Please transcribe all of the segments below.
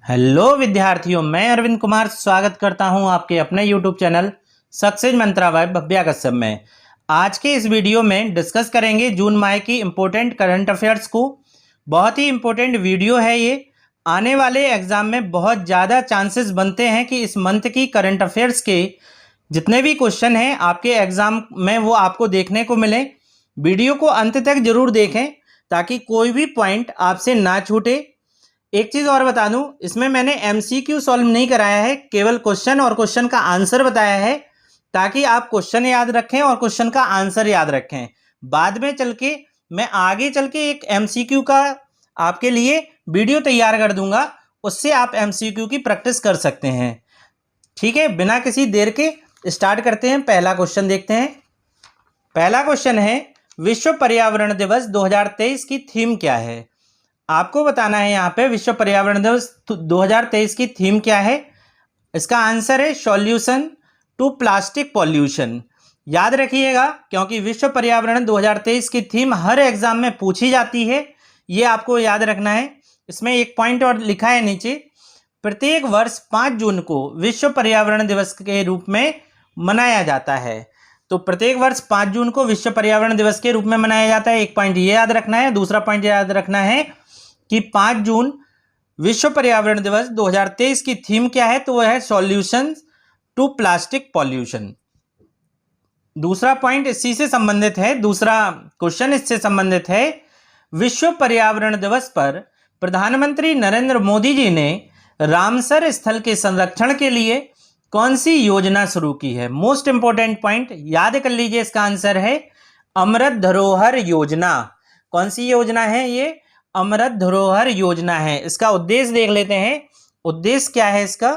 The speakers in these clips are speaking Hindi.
हेलो विद्यार्थियों, मैं अरविंद कुमार स्वागत करता हूं आपके अपने यूट्यूब चैनल सक्सेस मंत्रा बाय भव्या कश्यप में। आज के इस वीडियो में डिस्कस करेंगे जून माह की इम्पोर्टेंट करंट अफेयर्स को। बहुत ही इम्पोर्टेंट वीडियो है ये। आने वाले एग्जाम में बहुत ज़्यादा चांसेस बनते हैं कि इस मंथ की करंट अफेयर्स के जितने भी क्वेश्चन हैं आपके एग्जाम में वो आपको देखने को मिले। वीडियो को अंत तक जरूर देखें ताकि कोई भी पॉइंट आपसे ना छूटे। एक चीज़ और बता दूं, इसमें मैंने एमसीक्यू सॉल्व नहीं कराया है, केवल क्वेश्चन और क्वेश्चन का आंसर बताया है ताकि आप क्वेश्चन याद रखें और क्वेश्चन का आंसर याद रखें। बाद में चल के मैं आगे चल के एक एमसीक्यू का आपके लिए वीडियो तैयार कर दूंगा, उससे आप एमसीक्यू की प्रैक्टिस कर सकते हैं। ठीक है, बिना किसी देर के स्टार्ट करते हैं। पहला क्वेश्चन देखते हैं। पहला क्वेश्चन है, विश्व पर्यावरण दिवस 2023 की थीम क्या है? आपको बताना है यहाँ पे विश्व पर्यावरण दिवस 2023 की थीम क्या है। इसका आंसर है सॉल्यूशन टू प्लास्टिक पॉल्यूशन। याद रखिएगा क्योंकि विश्व पर्यावरण 2023 की थीम हर एग्जाम में पूछी जाती है, ये आपको याद रखना है। इसमें एक पॉइंट और लिखा है नीचे, प्रत्येक वर्ष 5 जून को विश्व पर्यावरण दिवस के रूप में मनाया जाता है। तो प्रत्येक वर्ष 5 जून को विश्व पर्यावरण दिवस के रूप में मनाया जाता है। एक पॉइंट ये याद रखना है। दूसरा पॉइंट याद रखना है कि 5 जून विश्व पर्यावरण दिवस 2023 की थीम क्या है, तो वह है सॉल्यूशन टू प्लास्टिक पॉल्यूशन। दूसरा पॉइंट इसी से संबंधित है, दूसरा क्वेश्चन इससे संबंधित है। विश्व पर्यावरण दिवस पर प्रधानमंत्री नरेंद्र मोदी जी ने रामसर स्थल के संरक्षण के लिए कौन सी योजना शुरू की है? मोस्ट इंपोर्टेंट पॉइंट याद कर लीजिए, इसका आंसर है अमृत धरोहर योजना। कौन सी योजना है ये? अमृत धरोहर योजना है। इसका उद्देश्य देख लेते हैं। उद्देश्य क्या है इसका?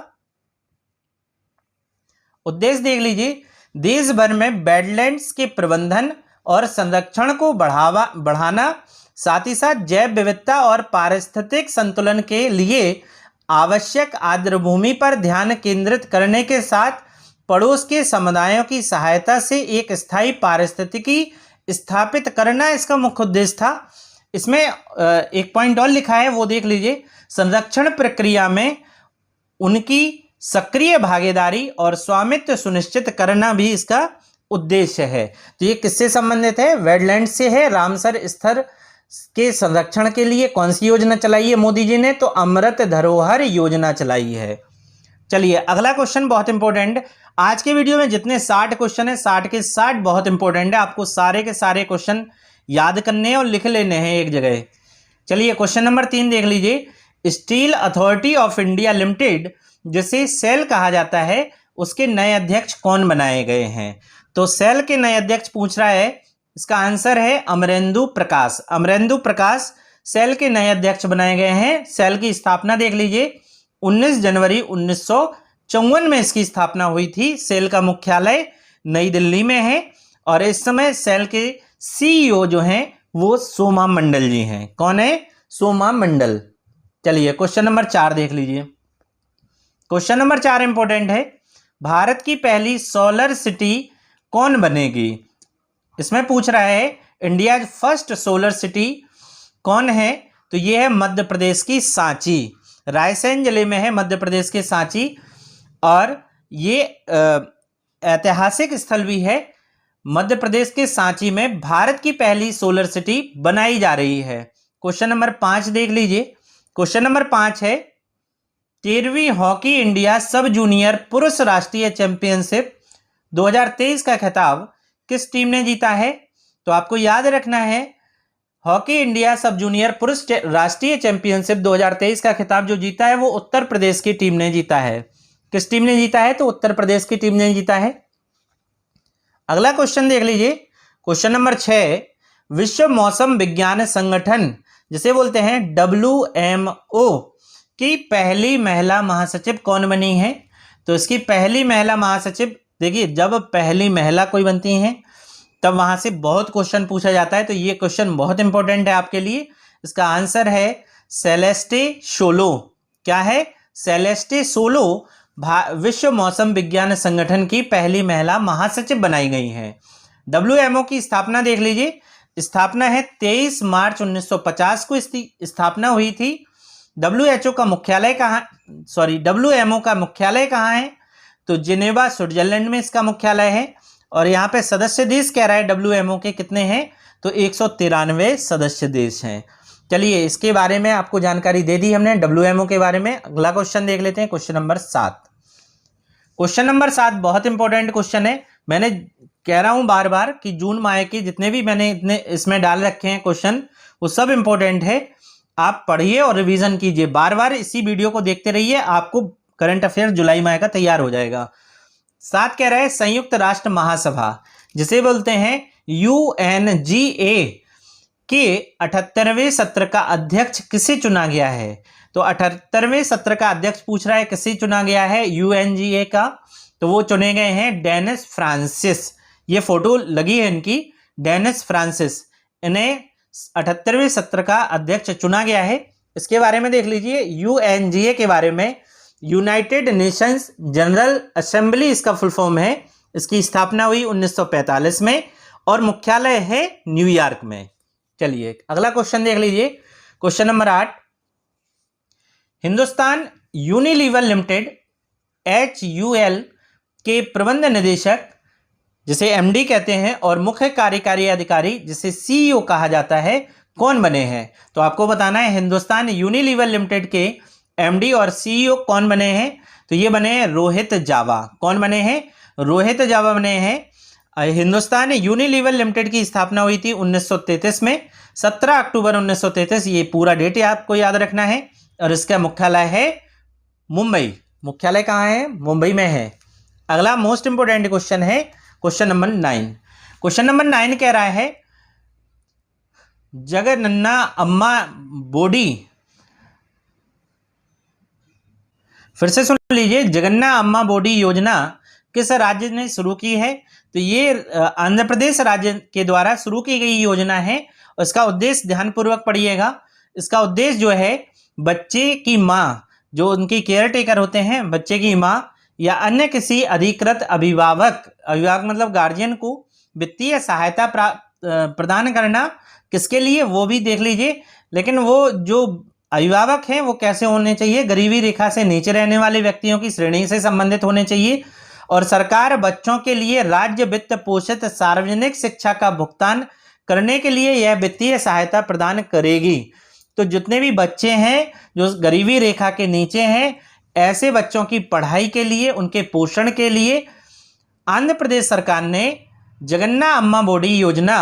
उद्देश्य देख लीजिए, देश भर में वेटलैंड्स के प्रबंधन और संरक्षण को बढ़ाना, साथ ही साथ जैव विविधता और पारिस्थितिक संतुलन के लिए आवश्यक आर्द्रभूमि पर ध्यान केंद्रित करने के साथ पड़ोस के समुदायों की सहायता से एक स्थायी पारिस्थितिकी स्थापित करना इसका मुख्य उद्देश्य था। इसमें एक पॉइंट और लिखा है, वो देख लीजिए, संरक्षण प्रक्रिया में उनकी सक्रिय भागीदारी और स्वामित्व सुनिश्चित करना भी इसका उद्देश्य है। तो ये किससे संबंधित है? वेटलैंड से है। रामसर स्थल के संरक्षण के लिए कौन सी योजना चलाई है मोदी जी ने? तो अमृत धरोहर योजना चलाई है। चलिए अगला क्वेश्चन बहुत इंपॉर्टेंट। आज के वीडियो में जितने 60 क्वेश्चन है, 60 के 60 बहुत इंपॉर्टेंट है। आपको सारे के सारे क्वेश्चन याद करने हैं और लिख लेने हैं एक जगह। चलिए क्वेश्चन नंबर 3 देख लीजिए। Steel authority of India limited, जिसे सेल कहा जाता है, उसके नए अध्यक्ष कौन बनाए गए हैं? तो सेल के नए अध्यक्ष पूछ रहा है। इसका आंसर है अमरेंदु प्रकाश। अमरेंदु प्रकाश सेल के नए अध्यक्ष बनाए गए हैं। सेल की स्थापना देख लीजिए, 19 जनवरी 1954 में इसकी स्थापना हुई थी। सेल का मुख्यालय नई दिल्ली में है और इस समय सेल के सीईओ जो हैं वो सोमा मंडल जी हैं। कौन है? सोमा मंडल। चलिए क्वेश्चन नंबर 4 देख लीजिए। क्वेश्चन नंबर 4 इंपॉर्टेंट है। भारत की पहली सोलर सिटी कौन बनेगी? इसमें पूछ रहा है इंडिया फर्स्ट सोलर सिटी कौन है? तो ये है मध्य प्रदेश की सांची। रायसेन जिले में है मध्य प्रदेश के सांची, और ये ऐतिहासिक स्थल भी है। मध्य प्रदेश के सांची में भारत की पहली सोलर सिटी बनाई जा रही है। क्वेश्चन नंबर 5 देख लीजिए। क्वेश्चन नंबर 5 है, 13वीं हॉकी इंडिया सब जूनियर पुरुष राष्ट्रीय चैंपियनशिप 2023 का खिताब किस टीम ने जीता है? तो आपको याद रखना है, हॉकी इंडिया सब जूनियर पुरुष राष्ट्रीय चैंपियनशिप 2023 का खिताब जो जीता है वो उत्तर प्रदेश की टीम ने जीता है। किस टीम ने जीता है? तो उत्तर प्रदेश की टीम ने जीता है। अगला क्वेश्चन देख लीजिए। क्वेश्चन नंबर 6, विश्व मौसम विज्ञान संगठन, जिसे बोलते हैं WMO, की पहली महिला महासचिव कौन बनी है? तो इसकी पहली महिला महासचिव, देखिए जब पहली महिला कोई बनती है तब वहां से बहुत क्वेश्चन पूछा जाता है, तो ये क्वेश्चन बहुत इंपॉर्टेंट है आपके लिए। इसका आंसर है सेलेस्टे सोलो। क्या है? सेलेस्टे सोलो विश्व मौसम विज्ञान संगठन की पहली महिला महासचिव बनाई गई हैं। WMO की स्थापना देख लीजिए। स्थापना है 23 मार्च 1950 को स्थापना हुई थी। WHO का मुख्यालय कहाँ, WMO का मुख्यालय कहाँ है? तो जिनेवा स्विट्जरलैंड में इसका मुख्यालय है। और यहाँ पे सदस्य देश कह रहा है WMO के कितने हैं? तो 193 सदस्य देश हैं। चलिए, इसके बारे में आपको जानकारी दे दी हमने WMO के बारे में। अगला क्वेश्चन देख लेते हैं, क्वेश्चन नंबर 7। क्वेश्चन नंबर 7 बहुत इंपॉर्टेंट क्वेश्चन है। मैंने कह रहा हूं बार बार कि जून माह के जितने भी मैंने इतने इसमें डाल रखे हैं क्वेश्चन, वो सब इंपॉर्टेंट है। आप पढ़िए और रिवीजन कीजिए, बार बार इसी वीडियो को देखते रहिए, आपको करंट अफेयर जुलाई माह का तैयार हो जाएगा। 7 कह रहा है संयुक्त राष्ट्र महासभा, जिसे बोलते हैं UNGA के 78वें सत्र का अध्यक्ष किसे चुना गया है? तो 78वें सत्र का अध्यक्ष पूछ रहा है, किसे चुना गया है UNGA का? तो वो चुने गए हैं डेनिस फ्रांसिस। ये फोटो लगी है इनकी, डेनिस फ्रांसिस, इन्हें 78वें सत्र का अध्यक्ष चुना गया है। इसके बारे में देख लीजिए, UNGA के बारे में, यूनाइटेड नेशंस जनरल असेंबली इसका फुल फॉर्म है। इसकी स्थापना हुई 1945 में और मुख्यालय है न्यूयॉर्क में। चलिए, अगला क्वेश्चन देख लीजिए, question number 8। Hindustan Unilever limited HUL के प्रबंध निदेशक, जिसे MD कहते हैं, और मुख्य कार्यकारी अधिकारी, जिसे CEO कहा जाता है, कौन बने हैं? तो आपको बताना है हिंदुस्तान यूनिलीवर लिमिटेड के MD और CEO कौन बने हैं। तो ये बने हैं रोहित जावा। कौन बने हैं? रोहित जावा बने हैं। हिंदुस्तान यूनिलीवर लिमिटेड की स्थापना हुई थी 1933 में, 17 अक्टूबर 1933, ये पूरा डेट आपको याद रखना है। और इसका मुख्यालय है मुंबई। मुख्यालय कहाँ है? मुंबई में है। अगला मोस्ट इंपोर्टेंट क्वेश्चन है क्वेश्चन नंबर 9। क्वेश्चन नंबर 9 कह रहा है जगनन्ना अम्मा बोडी, फिर से सुन लीजिए, जगन्ना अम्मा बोडी योजना किस राज्य ने शुरू की है? तो ये आंध्र प्रदेश राज्य के द्वारा शुरू की गई योजना है। और इसका उद्देश्य, ध्यानपूर्वक पढ़िएगा, इसका उद्देश्य जो है, बच्चे की माँ, जो उनकी केयर टेकर होते हैं, बच्चे की माँ या अन्य किसी अधिकृत अभिभावक मतलब गार्जियन को वित्तीय सहायता प्रदान करना। किसके लिए? वो भी देख लीजिए, लेकिन वो जो अभिभावक हैं वो कैसे होने चाहिए? गरीबी रेखा से नीचे रहने वाले व्यक्तियों की श्रेणी से संबंधित होने चाहिए। और सरकार बच्चों के लिए राज्य वित्त पोषित सार्वजनिक शिक्षा का भुगतान करने के लिए यह वित्तीय सहायता प्रदान करेगी। तो जितने भी बच्चे हैं जो गरीबी रेखा के नीचे हैं, ऐसे बच्चों की पढ़ाई के लिए, उनके पोषण के लिए आंध्र प्रदेश सरकार ने जगन्ना अम्मा बोडी योजना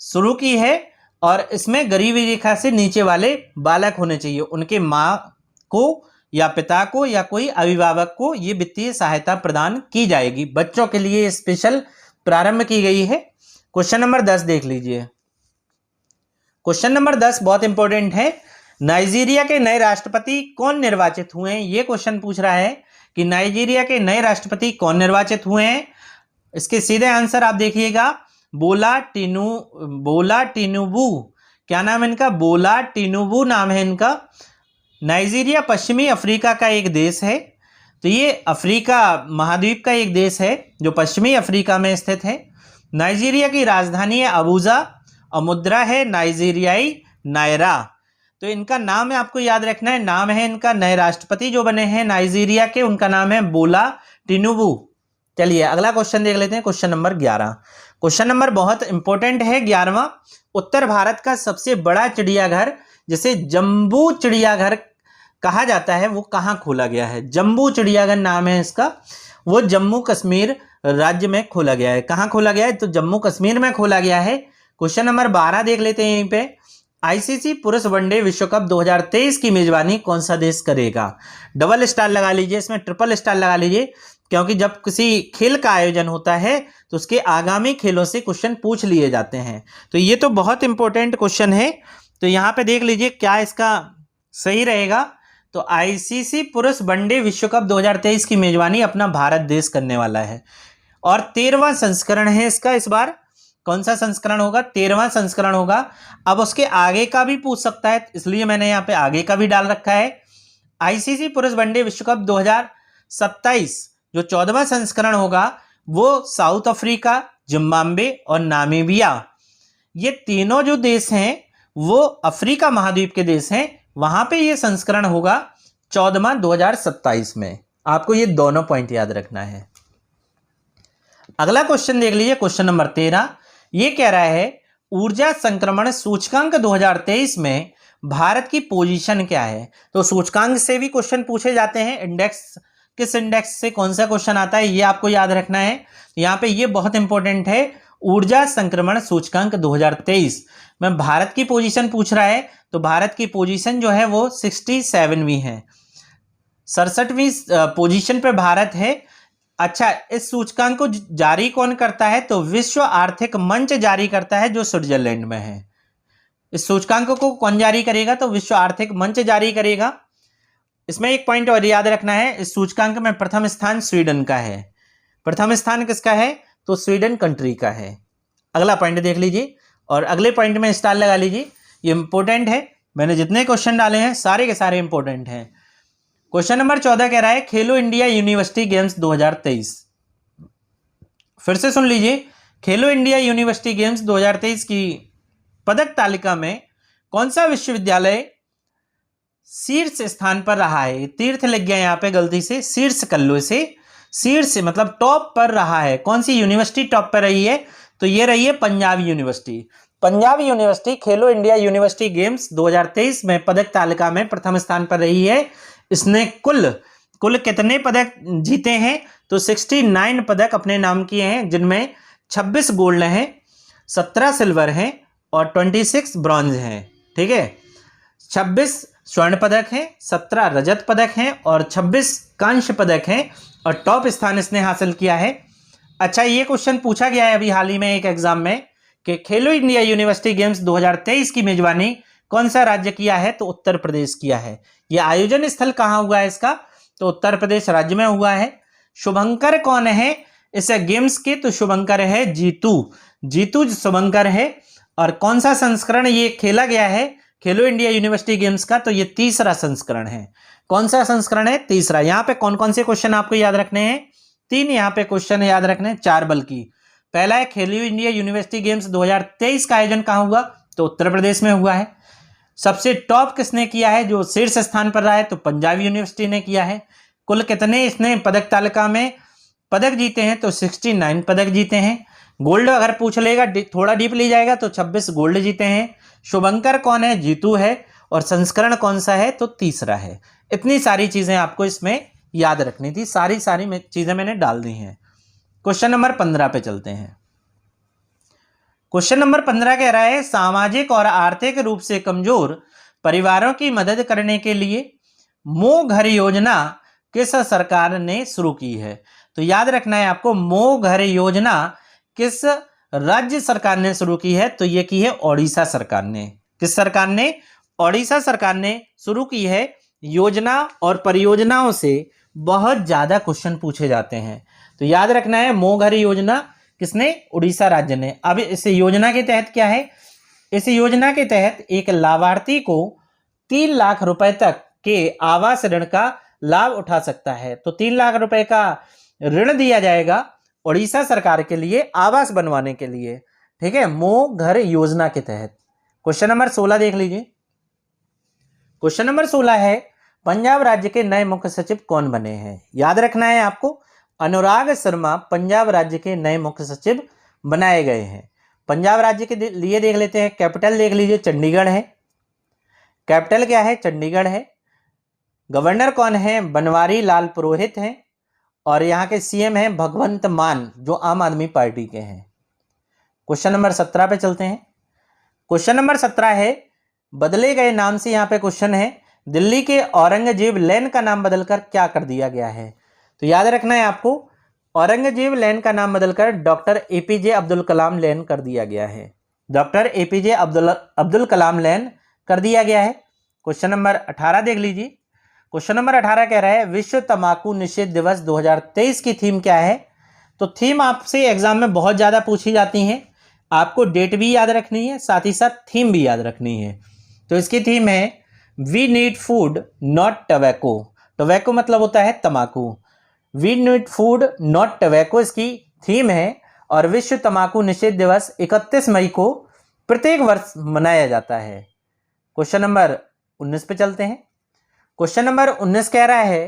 शुरू की है। और इसमें गरीबी रेखा से नीचे वाले बालक होने चाहिए, उनके माँ को या पिता को या कोई अभिभावक को ये वित्तीय सहायता प्रदान की जाएगी। बच्चों के लिए स्पेशल प्रारंभ की गई है। क्वेश्चन नंबर 10 देख लीजिए। क्वेश्चन नंबर 10 बहुत इंपॉर्टेंट है। नाइजीरिया के नए राष्ट्रपति कौन निर्वाचित हुए हैं? ये क्वेश्चन पूछ रहा है कि नाइजीरिया के नए राष्ट्रपति कौन निर्वाचित हुए हैं। इसके सीधे आंसर आप देखिएगा, बोला टिनुबू। क्या नाम है इनका? बोला टिनुबू नाम है इनका। नाइजीरिया पश्चिमी अफ्रीका का एक देश है। तो ये अफ्रीका महाद्वीप का एक देश है जो पश्चिमी अफ्रीका में स्थित है। नाइजीरिया की राजधानी है अबूजा और मुद्रा है नाइजीरियाई नायरा। तो इनका नाम है, आपको याद रखना है, नाम है इनका, नए राष्ट्रपति जो बने हैं नाइजीरिया के, उनका नाम है बोला टिनुबू। चलिए, अगला क्वेश्चन देख लेते हैं, क्वेश्चन नंबर 11। क्वेश्चन नंबर बहुत इंपॉर्टेंट है, 11वां। उत्तर भारत का सबसे बड़ा चिड़ियाघर, जिसे जम्बू चिड़ियाघर कहा जाता है, वो कहाँ खोला गया है? जम्बू चिड़ियाघर नाम है इसका। वो जम्मू कश्मीर राज्य में खोला गया है। कहाँ खोला गया है? तो जम्मू कश्मीर में खोला गया है। क्वेश्चन नंबर 12 देख लेते हैं यहीं पे। ICC पुरुष वनडे विश्व कप 2023 की मेजबानी कौन सा देश करेगा? डबल स्टार लगा लीजिए, इसमें ट्रिपल स्टार लगा लीजिए, क्योंकि जब किसी खेल का आयोजन होता है तो उसके आगामी खेलों से क्वेश्चन पूछ लिए जाते हैं। तो ये तो बहुत इंपॉर्टेंट क्वेश्चन है। तो यहाँ पे देख लीजिए क्या इसका सही रहेगा। तो ICC पुरुष वनडे विश्व कप 2023 की मेजबानी अपना भारत देश करने वाला है और 13वां संस्करण है इसका। इस बार कौन सा संस्करण होगा? 13वां संस्करण होगा। अब उसके आगे का भी पूछ सकता है, इसलिए मैंने यहाँ पे आगे का भी डाल रखा है। ICC पुरुष वनडे विश्व कप 2027 जो 14वां संस्करण होगा वो साउथ अफ्रीका, जिम्बाब्वे और नामीबिया, ये तीनों जो देश हैं वो अफ्रीका महाद्वीप के देश हैं, वहां पे ये संस्करण होगा 14वां 2027 में। आपको ये दोनों पॉइंट याद रखना है। अगला क्वेश्चन देख लीजिए, क्वेश्चन नंबर 13। ये कह रहा है ऊर्जा संक्रमण सूचकांक 2023 में भारत की पोजीशन क्या है। तो सूचकांक से भी क्वेश्चन पूछे जाते हैं, इंडेक्स किस इंडेक्स से कौन सा क्वेश्चन आता है ये आपको याद रखना है। यहाँ पे ये बहुत इंपॉर्टेंट है, ऊर्जा संक्रमण सूचकांक 2023 में भारत की पोजीशन पूछ रहा है। तो भारत की पोजीशन जो है वो 67वीं है, 67वीं पोजीशन पे भारत है। अच्छा, इस सूचकांक को जारी कौन करता है। तो विश्व आर्थिक मंच जारी करता है, जो स्विट्जरलैंड में है। इस सूचकांक को कौन जारी करेगा। तो विश्व आर्थिक मंच जारी करेगा। इसमें एक पॉइंट और याद रखना है, इस सूचकांक में प्रथम स्थान स्वीडन का है। प्रथम स्थान किसका है। तो स्वीडन कंट्री का है। अगला पॉइंट देख लीजिए और अगले पॉइंट में स्टार लगा लीजिए, ये इंपॉर्टेंट है। मैंने जितने क्वेश्चन डाले हैं सारे के सारे इंपॉर्टेंट हैं। क्वेश्चन नंबर 14 कह रहा है खेलो इंडिया यूनिवर्सिटी गेम्स 2023। फिर से सुन लीजिए, खेलो इंडिया यूनिवर्सिटी गेम्स 2023 की पदक तालिका में कौन सा विश्वविद्यालय शीर्ष स्थान पर रहा है। तीर्थ लग गया यहाँ पे गलती से, शीर्ष कर लो इसे, शीर्ष मतलब टॉप पर रहा है। कौन सी यूनिवर्सिटी टॉप पर रही है। तो ये रही है पंजाब यूनिवर्सिटी। पंजाब यूनिवर्सिटी खेलो इंडिया यूनिवर्सिटी गेम्स 2023 में पदक तालिका में प्रथम स्थान पर रही है। इसने कुल कितने पदक जीते हैं। तो 69 पदक अपने नाम किए हैं, जिनमें 26 गोल्ड हैं, 17 सिल्वर हैं और 26 ब्रॉन्ज हैं। ठीक है, 26 स्वर्ण पदक हैं, 17 रजत पदक हैं और 26 कांस्य पदक हैं और टॉप स्थान इसने हासिल किया है। अच्छा, ये क्वेश्चन पूछा गया है अभी हाल ही में एक एग्जाम में कि खेलो इंडिया यूनिवर्सिटी गेम्स 2023 की मेजबानी कौन सा राज्य किया है। तो उत्तर प्रदेश किया है। यह आयोजन स्थल कहाँ हुआ है इसका। तो उत्तर प्रदेश राज्य में हुआ है। शुभंकर कौन है इस गेम्स के। तो शुभंकर है जीतू शुभंकर है। और कौन सा संस्करण ये खेला गया है खेलो इंडिया यूनिवर्सिटी गेम्स का। तो ये तीसरा संस्करण है। कौन सा संस्करण है। तीसरा। यहाँ पे कौन कौन से क्वेश्चन आपको याद रखने हैं। 3 यहाँ पे क्वेश्चन याद रखने हैं, 4 बल्कि। पहला है खेलो इंडिया यूनिवर्सिटी गेम्स 2023 का आयोजन कहाँ हुआ। तो उत्तर प्रदेश में हुआ है। सबसे टॉप किसने किया है, जो शीर्ष स्थान पर रहा है। तो पंजाब यूनिवर्सिटी ने किया है। कुल कितने इसने पदक तालिका में पदक जीते हैं। तो 69 पदक जीते हैं। गोल्ड अगर पूछ लेगा, थोड़ा डीप ले जाएगा, तो 26 गोल्ड जीते हैं। शुभंकर कौन है, जीतू है। और संस्करण कौन सा है, तो तीसरा है। इतनी सारी चीजें आपको इसमें याद रखनी थी, सारी चीजें मैंने डाल दी हैं। क्वेश्चन नंबर 15 पे चलते हैं। क्वेश्चन नंबर 15 कह रहा है सामाजिक और आर्थिक रूप से कमजोर परिवारों की मदद करने के लिए मो घर योजना किस सरकार ने शुरू की है। तो याद रखना है आपको, मो घर योजना किस राज्य सरकार ने शुरू की है। तो ये की है ओडिशा सरकार ने। किस सरकार ने, ओडिशा सरकार ने शुरू की है। योजना और परियोजनाओं से बहुत ज्यादा क्वेश्चन पूछे जाते हैं, तो याद रखना है मो घर योजना किसने, उड़ीसा राज्य ने। अब इस योजना के तहत क्या है, इस योजना के तहत एक लाभार्थी को 3 लाख रुपए तक के आवास ऋण का लाभ उठा सकता है। तो 3 लाख रुपए का ऋण दिया जाएगा उड़ीसा सरकार के लिए आवास बनवाने के लिए। ठीक है, मो घर योजना के तहत। क्वेश्चन नंबर 16 देख लीजिए। क्वेश्चन नंबर 16 है पंजाब राज्य के नए मुख्य सचिव कौन बने हैं। याद रखना है आपको, अनुराग शर्मा पंजाब राज्य के नए मुख्य सचिव बनाए गए हैं। पंजाब राज्य के लिए देख लेते हैं, कैपिटल देख लीजिए चंडीगढ़ है। कैपिटल क्या है, चंडीगढ़ है। गवर्नर कौन है, बनवारी लाल पुरोहित हैं। और यहाँ के सीएम हैं भगवंत मान, जो आम आदमी पार्टी के हैं। क्वेश्चन नंबर 17 पे चलते हैं। क्वेश्चन नंबर 17 है बदले गए नाम से यहाँ पे क्वेश्चन है, दिल्ली के औरंगजेब लेन का नाम बदलकर क्या कर दिया गया है। तो याद रखना है आपको, औरंगजेब लेन का नाम बदलकर डॉक्टर एपीजे अब्दुल कलाम लेन कर दिया गया है। डॉक्टर एपीजे अब्दुल कलाम लेन कर दिया गया है। क्वेश्चन नंबर 18 देख लीजिए। क्वेश्चन नंबर 18 कह रहा है विश्व तंबाकू निषेध दिवस 2023 की थीम क्या है। तो थीम आपसे एग्जाम में बहुत ज्यादा पूछी जाती हैं, आपको डेट भी याद रखनी है, साथ ही साथ थीम भी याद रखनी है। तो इसकी थीम है we need food not tobacco. Tobacco मतलब होता है तंबाकू। We need food not tobacco इसकी थीम है। और विश्व तंबाकू निषेध दिवस 31 मई को प्रत्येक वर्ष मनाया जाता है। क्वेश्चन नंबर 19 पे चलते हैं। क्वेश्चन नंबर 19 कह रहा है,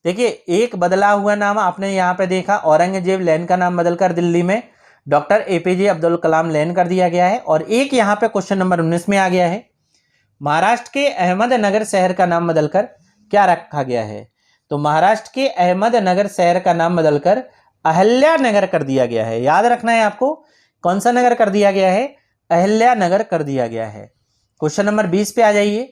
देखिए एक बदला हुआ नाम आपने यहाँ पे देखा, औरंगजेब लेन का नाम बदलकर दिल्ली में डॉक्टर एपीजे अब्दुल कलाम लेन कर दिया गया है। और एक यहाँ पे क्वेश्चन नंबर 19 में आ गया है, महाराष्ट्र के अहमदनगर शहर का नाम बदलकर क्या रखा गया है? तो महाराष्ट्र के अहमदनगर शहर का नाम बदलकर अहिल्यानगर कर दिया गया है। याद रखना है आपको, कौन सा नगर कर दिया गया है? अहिल्यानगर कर दिया गया है। क्वेश्चन नंबर 20 पे आ जाइए।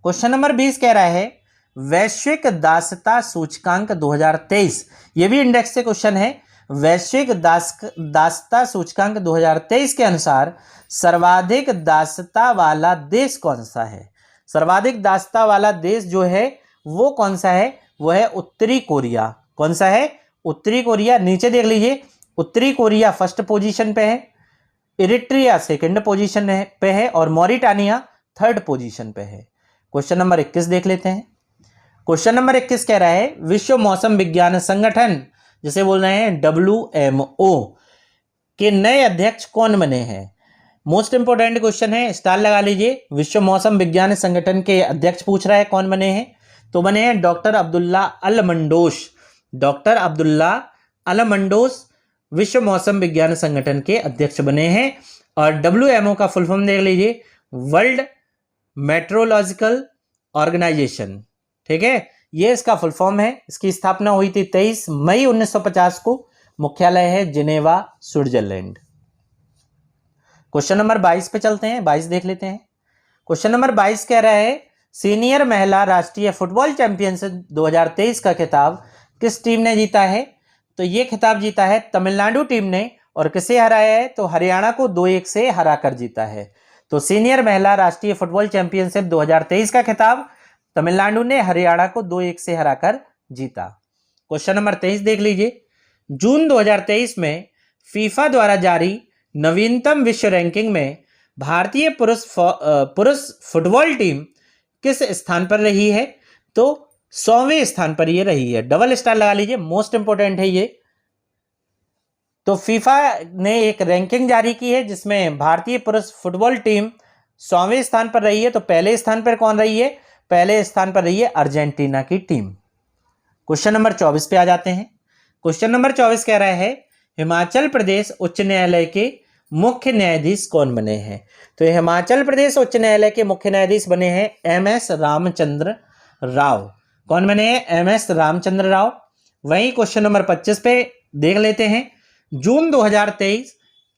क्वेश्चन नंबर 20 कह रहा है, वैश्विक दासता सूचकांक 2023, ये भी इंडेक्स से क्वेश्चन है। वैश्विक दासता सूचकांक 2023 के अनुसार सर्वाधिक दासता वाला देश कौन सा है? सर्वाधिक दासता वाला देश जो है वो कौन सा है? वो है उत्तरी कोरिया। कौन सा है? उत्तरी कोरिया। नीचे देख लीजिए, उत्तरी कोरिया फर्स्ट पोजीशन पे है, इरिट्रिया सेकंड पोजीशन पे है और मॉरिटानिया थर्ड पोजीशन पे है। क्वेश्चन नंबर 21 देख लेते हैं। क्वेश्चन नंबर 21 कह रहा है, विश्व मौसम विज्ञान संगठन जिसे बोल रहे हैं WMO के नए अध्यक्ष कौन बने हैं? मोस्ट इंपोर्टेंट क्वेश्चन है, स्टार लगा लीजिए। विश्व मौसम विज्ञान संगठन के अध्यक्ष पूछ रहा है कौन बने हैं, तो बने हैं डॉक्टर अब्दुल्ला अल मंडोस। डॉक्टर अब्दुल्ला अल मंडोस विश्व मौसम विज्ञान संगठन के अध्यक्ष बने हैं। और WMO का फुल फॉर्म देख लीजिए, वर्ल्ड मेट्रोलॉजिकल ऑर्गेनाइजेशन। ठीक है, ये इसका फुल फॉर्म है। इसकी स्थापना हुई थी 23 मई 1950 को। मुख्यालय है जिनेवा, स्विट्जरलैंड। क्वेश्चन नंबर 22 पे चलते हैं, 22 देख लेते हैं। क्वेश्चन नंबर 22 कह रहा है, सीनियर महिला राष्ट्रीय फुटबॉल चैंपियनशिप 2023 का खिताब किस टीम ने जीता है? तो ये खिताब जीता है तमिलनाडु टीम ने। और किसे हराया है? तो हरियाणा को 2-1 से हराकर जीता है। तो सीनियर महिला राष्ट्रीय फुटबॉल चैंपियनशिप 2023 का खिताब तमिलनाडु ने हरियाणा को 2-1 से हराकर जीता। क्वेश्चन नंबर 23 देख लीजिए। जून 2023 में फीफा द्वारा जारी नवीनतम विश्व रैंकिंग में भारतीय पुरुष फुटबॉल टीम किस स्थान पर रही है? तो 100वें स्थान पर ये रही है। डबल स्टार लगा लीजिए, मोस्ट इंपोर्टेंट है ये। तो फीफा ने एक रैंकिंग जारी की है जिसमें भारतीय पुरुष फुटबॉल टीम 100वें स्थान पर रही है। तो पहले स्थान पर कौन रही है? पहले स्थान पर रही है अर्जेंटीना की टीम। क्वेश्चन नंबर 24 पे आ जाते हैं। क्वेश्चन नंबर 24 कह रहा है, हिमाचल प्रदेश उच्च न्यायालय के मुख्य न्यायाधीश कौन बने हैं? तो हिमाचल प्रदेश उच्च न्यायालय के मुख्य न्यायाधीश बने हैं MS रामचंद्र राव। कौन बने हैं? MS रामचंद्र राव। वहीं क्वेश्चन नंबर 25 पे देख लेते हैं, जून 2023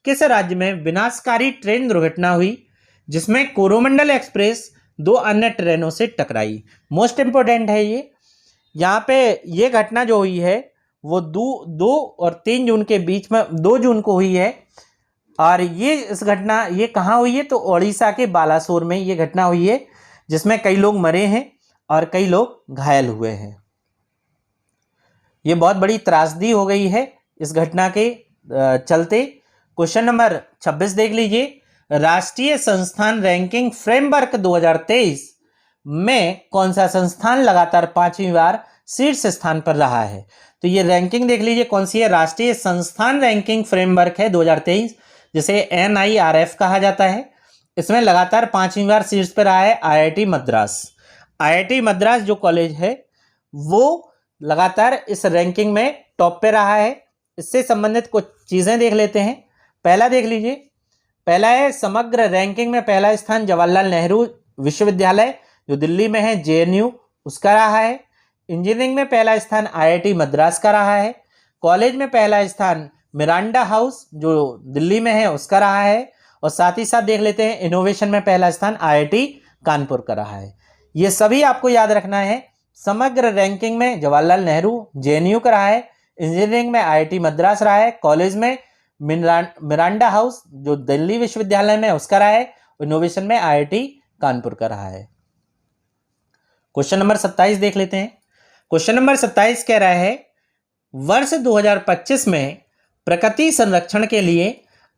किस राज्य में विनाशकारी ट्रेन दुर्घटना हुई जिसमें कोरोमंडल एक्सप्रेस 2 अन्य ट्रेनों से टकराई? मोस्ट इंपोर्टेंट है ये। यहाँ पे ये घटना जो हुई है वो 2 और 3 जून के बीच में 2 जून को हुई है। और इस घटना ये कहाँ हुई है? तो ओडिशा के बालासोर में ये घटना हुई है जिसमें कई लोग मरे हैं और कई लोग घायल हुए हैं। ये बहुत बड़ी त्रासदी हो गई है इस घटना के चलते। क्वेश्चन नंबर 26 देख लीजिए। राष्ट्रीय संस्थान रैंकिंग फ्रेमवर्क 2023 में कौन सा संस्थान लगातार 5वीं बार शीर्ष स्थान पर रहा है? तो ये रैंकिंग देख लीजिए कौन सी है। राष्ट्रीय संस्थान रैंकिंग फ्रेमवर्क है 2023, जिसे NIRF कहा जाता है। इसमें लगातार 5वीं बार शीर्ष पर रहा है IIT मद्रास। IIT मद्रास जो कॉलेज है वो लगातार इस रैंकिंग में टॉप पे रहा है। इससे संबंधित कुछ चीजें देख लेते हैं। पहला देख लीजिए, पहला है समग्र रैंकिंग में पहला स्थान जवाहरलाल नेहरू विश्वविद्यालय जो दिल्ली में है, JNU, उसका रहा है। इंजीनियरिंग में पहला स्थान IIT मद्रास का रहा है। कॉलेज में पहला स्थान मिरांडा हाउस जो दिल्ली में है उसका रहा है। और साथ ही साथ देख लेते हैं इनोवेशन में पहला स्थान IIT कानपुर का रहा है। ये सभी आपको याद रखना है। समग्र रैंकिंग में जवाहरलाल नेहरू JNU का रहा है, इंजीनियरिंग में IIT मद्रास रहा है, कॉलेज में मिरांडा हाउस जो दिल्ली विश्वविद्यालय में उसका रहा है, इनोवेशन में IIT कानपुर का रहा है। क्वेश्चन नंबर 27 देख लेते हैं। क्वेश्चन नंबर 27 कह रहा है, वर्ष 2025 में प्रकृति संरक्षण के लिए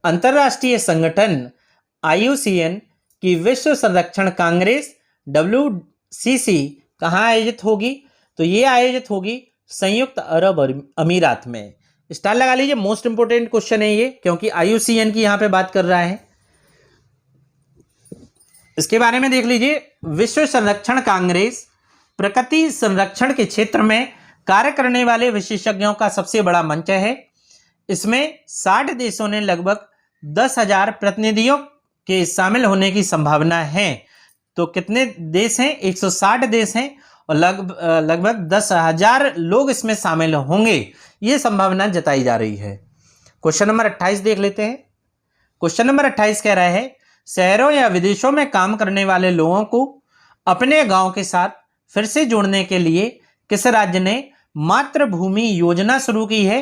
अंतर्राष्ट्रीय संगठन IUCN की विश्व संरक्षण कांग्रेस WCC कहाँ आयोजित होगी? तो ये आयोजित होगी संयुक्त अरब अमीरात में। स्टार लगा लीजिए, मोस्ट इंपोर्टेंट क्वेश्चन है ये क्योंकि IUCN की यहाँ पे बात कर रहा है। इसके बारे में देख लीजिए। विश्व संरक्षण कांग्रेस प्रकृति संरक्षण के क्षेत्र में कार्य करने वाले विशेषज्ञों का सबसे बड़ा मंच है। इसमें 60 देशों ने लगभग 10,000 प्रतिनिधियों के शामिल होने की संभावना है। तो कितने देश हैं? 160 देश हैं और लगभग 10,000 लोग इसमें शामिल होंगे, ये संभावना जताई जा रही है। क्वेश्चन नंबर 28 देख लेते हैं। क्वेश्चन नंबर 28 कह रहा है, शहरों या विदेशों में काम करने वाले लोगों को अपने गांव के साथ फिर से जोड़ने के लिए किस राज्य ने मातृभूमि योजना शुरू की है?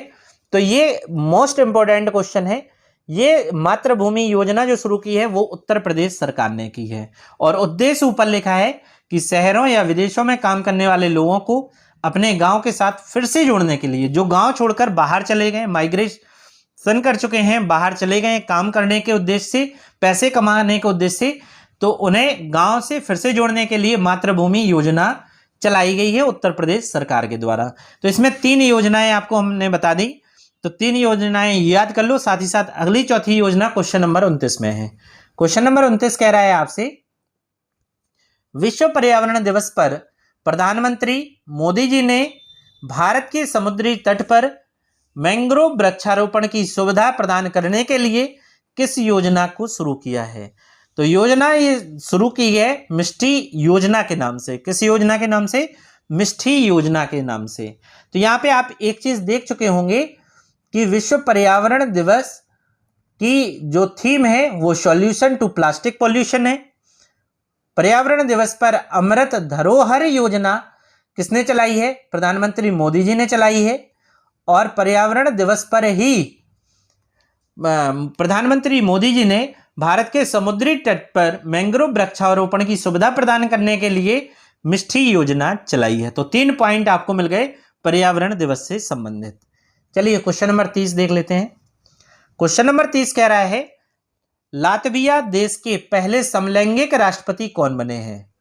तो ये मोस्ट इंपॉर्टेंट क्वेश्चन है। ये मातृभूमि योजना जो शुरू की है वो उत्तर प्रदेश सरकार ने की है और उद्देश्य ऊपर लिखा है कि शहरों या विदेशों में काम करने वाले लोगों को अपने गांव के साथ फिर से जोड़ने के लिए, जो गांव छोड़कर बाहर चले गए, माइग्रेशन कर चुके हैं, बाहर चले गए काम करने के उद्देश्य से, पैसे कमाने के उद्देश्य से, तो उन्हें गांव से फिर से जोड़ने के लिए मातृभूमि योजना चलाई गई है उत्तर प्रदेश सरकार के द्वारा। तो इसमें 3 योजनाएं आपको हमने बता दी, तो 3 योजनाएं याद कर लो। साथ ही साथ अगली चौथी योजना क्वेश्चन नंबर 29 में है। क्वेश्चन नंबर 29 कह रहा है आपसे, विश्व पर्यावरण दिवस पर प्रधानमंत्री मोदी जी ने भारत के समुद्री तट पर मैंग्रोव वृक्षारोपण की सुविधा प्रदान करने के लिए किस योजना को शुरू किया है? तो योजना ये शुरू की है मिष्टी योजना के नाम से। किस योजना के नाम से? मिष्टी योजना के नाम से। तो यहाँ पे आप एक चीज देख चुके होंगे कि विश्व पर्यावरण दिवस की जो थीम है वो सॉल्यूशन टू प्लास्टिक पॉल्यूशन है। पर्यावरण दिवस पर अमृत धरोहर योजना किसने चलाई है? प्रधानमंत्री मोदी जी ने चलाई है। और पर्यावरण दिवस पर ही प्रधानमंत्री मोदी जी ने भारत के समुद्री तट पर मैंग्रोव वृक्षारोपण की सुविधा प्रदान करने के लिए मिष्टी योजना चलाई है। तो 3 पॉइंट आपको मिल गए पर्यावरण दिवस से संबंधित। चलिए क्वेश्चन नंबर 30 देख लेते हैं। क्वेश्चन नंबर 30 कह रहा है, लातविया देश के पहले समलैंगिक राष्ट्रपति कौन बने हैं?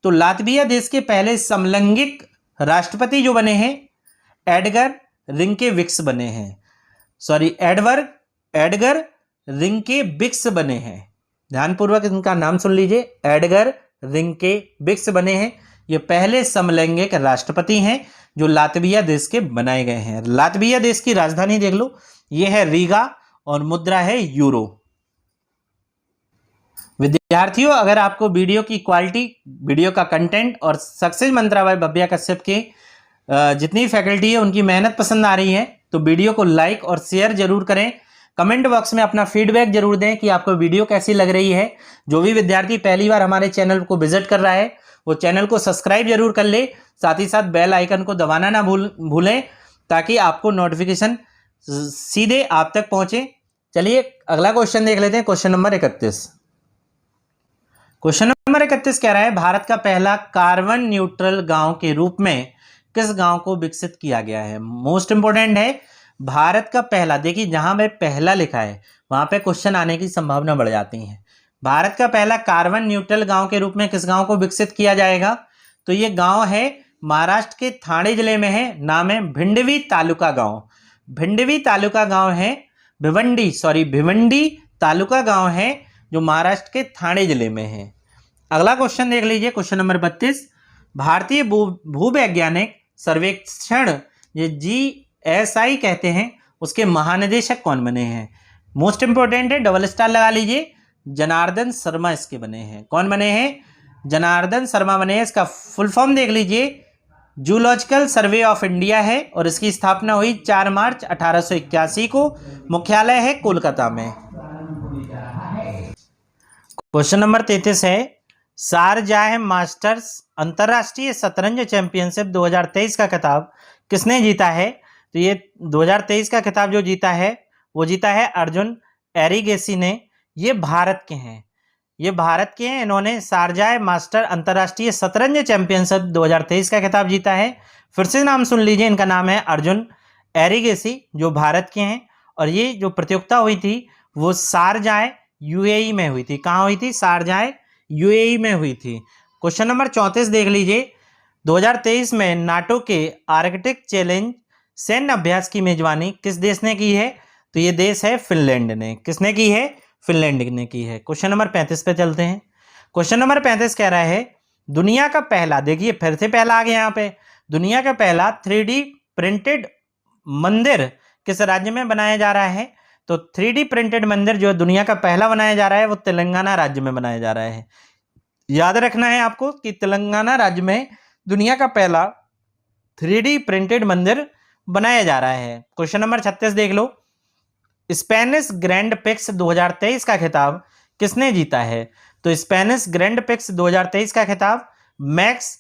तो लातविया देश के पहले समलैंगिक राष्ट्रपति जो बने हैं एडगर रिंकेविक्स बने हैं। सॉरी, एडगर रिंकेविक्स बने हैं। ध्यानपूर्वक इनका नाम सुन लीजिए, एडगर रिंकेविक्स बने हैं। ये पहले समलैंगिक राष्ट्रपति हैं जो लातविया देश के बनाए गए हैं। लातविया देश की राजधानी देख लो, ये है रीगा और मुद्रा है यूरो। विद्यार्थियों, अगर आपको वीडियो की क्वालिटी, वीडियो का कंटेंट और सक्सेस मंत्रा बाय भव्या कश्यप के जितनी फैकल्टी है उनकी मेहनत पसंद आ रही है तो वीडियो को लाइक और शेयर जरूर करें। कमेंट बॉक्स में अपना फीडबैक जरूर दें कि आपको वीडियो कैसी लग रही है। जो भी विद्यार्थी पहली बार हमारे चैनल को विजिट कर रहा है वो चैनल को सब्सक्राइब जरूर कर ले, साथ ही साथ बेल आइकन को दबाना ना भूलें ताकि आपको नोटिफिकेशन सीधे आप तक पहुंचे। चलिए अगला क्वेश्चन देख लेते हैं। Question number 31। क्वेश्चन नंबर 31 कह रहा है, भारत का पहला कार्बन न्यूट्रल गांव के रूप में किस गांव को विकसित किया गया है? मोस्ट इंपोर्टेंट है, भारत का पहला। देखिए जहां पे पहला लिखा है वहां पे क्वेश्चन आने की संभावना बढ़ जाती है। भारत का पहला कार्बन न्यूट्रल गांव के रूप में किस गांव को विकसित किया जाएगा? तो ये गांव है महाराष्ट्र के ठाणे जिले में है। नाम है भिंडवी तालुका गांव। भिंडवी तालुका गांव है, भिवंडी तालुका गांव है जो महाराष्ट्र के ठाणे जिले में है। अगला क्वेश्चन देख लीजिए। Question number 32। भारतीय भूवैज्ञानिक सर्वेक्षण ये GSI कहते हैं उसके महानिदेशक कौन बने हैं? मोस्ट इंपोर्टेंट है, डबल स्टार लगा लीजिए। जनार्दन शर्मा इसके बने हैं। कौन बने हैं? जनार्दन शर्मा बने हैं। इसका फुल फॉर्म देख लीजिए, जूलॉजिकल सर्वे ऑफ इंडिया है और इसकी स्थापना हुई 4 मार्च 1881 को। मुख्यालय है कोलकाता में। क्वेश्चन नंबर 33 है, शारजाह मास्टर्स अंतरराष्ट्रीय शतरंज चैंपियनशिप 2023 का खिताब किसने जीता है? तो ये 2023 का खिताब जो जीता है वो जीता है अर्जुन एरिगेसी ने। ये भारत के हैं, इन्होंने शारजाह मास्टर अंतरराष्ट्रीय शतरंज चैंपियनशिप 2023 का खिताब जीता है। फिर से नाम सुन लीजिए, इनका नाम है अर्जुन एरिगेसी जो भारत के हैं। और ये जो प्रतियोगिता हुई थी वो शारजाह UAE में हुई थी। कहाँ हुई थी? शारजाह UAE में हुई थी। क्वेश्चन नंबर 34 देख लीजिए। 2023 में नाटो के आर्कटिक चैलेंज सैन्य अभ्यास की मेजबानी किस देश ने की है? तो ये देश है फिनलैंड ने। किसने की है? फिनलैंड ने की है। क्वेश्चन नंबर 35 पे चलते हैं। क्वेश्चन नंबर 35 कह रहा है दुनिया का पहला, देखिए फिर से पहला आ गया यहाँ पे, दुनिया का पहला 3D प्रिंटेड मंदिर किस राज्य में बनाया जा रहा है? तो 3D प्रिंटेड मंदिर जो दुनिया का पहला बनाया जा रहा है वो तेलंगाना राज्य में बनाया जा रहा है। याद रखना है आपको कि तेलंगाना राज्य में दुनिया का पहला 3D प्रिंटेड मंदिर बनाया जा रहा है। क्वेश्चन नंबर 36 देख लो, स्पेनिश ग्रैंड पिक्स 2023 का खिताब किसने जीता है? तो स्पेनिश ग्रैंड पिक्स 2023 का खिताब मैक्स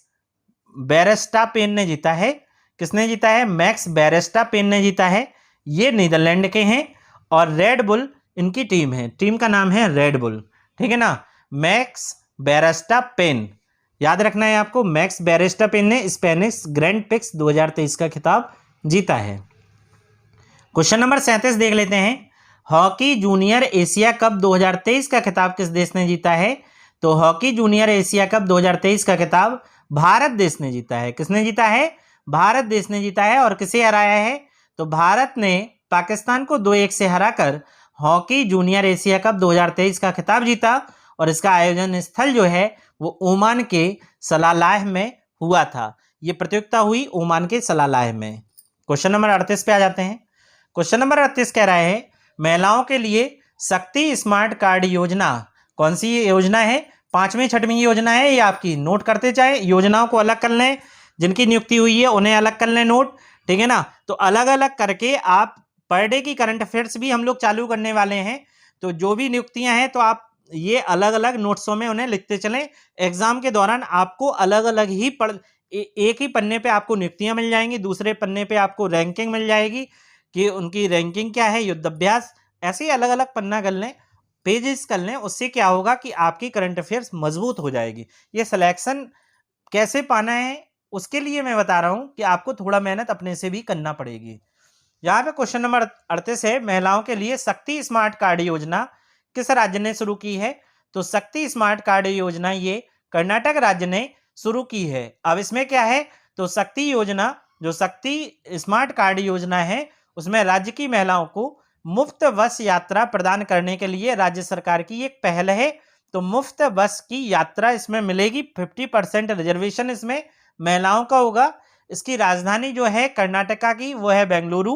बेरेस्टापेन ने जीता है। किसने जीता है? मैक्स बेरेस्टापेन ने जीता है। ये नीदरलैंड के हैं और रेड बुल इनकी टीम है, टीम का नाम है रेड बुल, ठीक है ना। मैक्स बेरेस्टापेन, याद रखना है आपको, मैक्स बेरेस्टापेन ने स्पेनिश ग्रैंड पिक्स 2023 का खिताब जीता है। क्वेश्चन नंबर 37 देख लेते हैं, हॉकी जूनियर एशिया कप 2023 का खिताब किस देश ने जीता है? तो हॉकी जूनियर एशिया कप 2023 का खिताब भारत देश ने जीता है। किसने जीता है? भारत देश ने जीता है। और किसे हराया है? तो भारत ने पाकिस्तान को 2-1 से हराकर हॉकी जूनियर एशिया कप 2023 का खिताब जीता। और इसका आयोजन स्थल जो है वो ओमान के सलालाह में हुआ था। ये प्रतियोगिता हुई ओमान के सलालाह में। क्वेश्चन नंबर 38 पे आ जाते हैं। क्वेश्चन नंबर 38 कह रहा है महिलाओं के लिए शक्ति स्मार्ट कार्ड योजना कौन सी योजना है? 5वीं 6वीं योजना है ये आपकी, नोट करते चाहे, योजनाओं को अलग कर लें, जिनकी नियुक्ति हुई है उन्हें अलग कर लें नोट, ठीक है ना। तो अलग अलग करके आप पर डे की करंट अफेयर्स भी हम लोग चालू करने वाले हैं। तो जो भी नियुक्तियां हैं तो आप ये अलग अलग नोट्सों में उन्हें लिखते चलें। एग्जाम के दौरान आपको अलग अलग ही एक ही पन्ने पे आपको नियुक्तियां मिल जाएंगी, दूसरे पन्ने पे आपको रैंकिंग मिल जाएगी कि उनकी रैंकिंग क्या है, युद्धाभ्यास, ऐसे ही अलग अलग पन्ना कर लें, पेजेस कर लें। उससे क्या होगा कि आपकी करंट अफेयर्स मजबूत हो जाएगी। ये सिलेक्शन कैसे पाना है उसके लिए मैं बता रहा हूं कि आपको थोड़ा मेहनत अपने से भी करना पड़ेगी। यहाँ पे क्वेश्चन नंबर 38 है, महिलाओं के लिए शक्ति स्मार्ट कार्ड योजना किस राज्य ने शुरू की है? तो शक्ति स्मार्ट कार्ड योजना ये कर्नाटक राज्य ने शुरू की है। अब इसमें क्या है? तो शक्ति योजना, जो शक्ति स्मार्ट कार्ड योजना है उसमें राज्य की महिलाओं को मुफ्त बस यात्रा प्रदान करने के लिए राज्य सरकार की एक पहल है। तो मुफ्त बस की यात्रा इसमें मिलेगी, 50% रिजर्वेशन इसमें महिलाओं का होगा। इसकी राजधानी जो है कर्नाटका की वो है बेंगलुरु,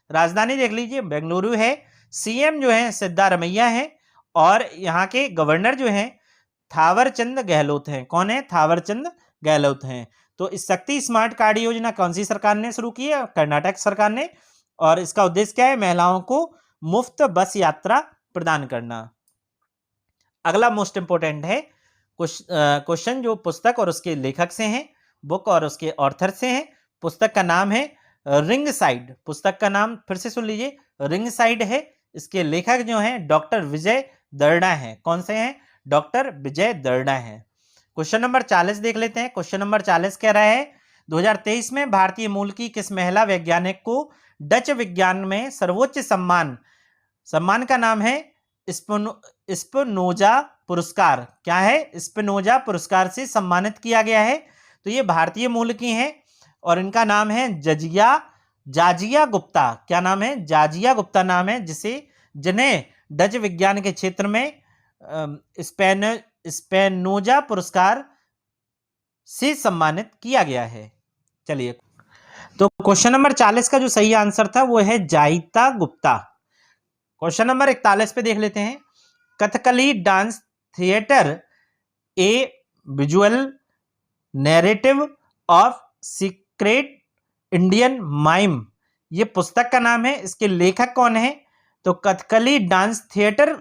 राजधानी देख लीजिए बेंगलुरु है। सीएम जो है सिद्धारमैया है और यहाँ के गवर्नर जो हैं थावरचंद गहलोत हैं। कौन है? थावरचंद गहलोत हैं। तो इस शक्ति स्मार्ट कार्ड योजना कौन सी सरकार ने शुरू की है? कर्नाटक सरकार ने। और इसका उद्देश्य क्या है? महिलाओं को मुफ्त बस यात्रा प्रदान करना। अगला मोस्ट इंपोर्टेंट है क्वेश्चन जो पुस्तक और उसके लेखक से हैं, बुक और उसके ऑथर से हैं। पुस्तक का नाम है रिंग साइड, पुस्तक का नाम फिर से सुन लीजिए, रिंग साइड है। इसके लेखक जो हैं डॉक्टर विजय दर्डा हैं। कौन से हैं? डॉक्टर विजय दर्डा हैं। क्वेश्चन नंबर 40 देख लेते हैं। क्वेश्चन नंबर 40 कह रहा है 2023 में भारतीय मूल की किस महिला वैज्ञानिक को डच विज्ञान में सर्वोच्च सम्मान का नाम है स्पिनोजा पुरस्कार, क्या है? स्पिनोजा पुरस्कार से सम्मानित किया गया है। तो ये भारतीय मूल की हैं और इनका नाम है जाजिया गुप्ता। क्या नाम है? जाजिया गुप्ता नाम है, जिन्हें डच विज्ञान के क्षेत्र में स्पिनोजा पुरस्कार से सम्मानित किया गया है। चलिए, तो क्वेश्चन नंबर 40 का जो सही आंसर था वो है जाइता गुप्ता। क्वेश्चन नंबर 41 पे देख लेते हैं, Kathakali dance theatre A visual narrative of secret Indian mime, ये पुस्तक का नाम है। इसके लेखक कौन है? तो कथकली डांस थिएटर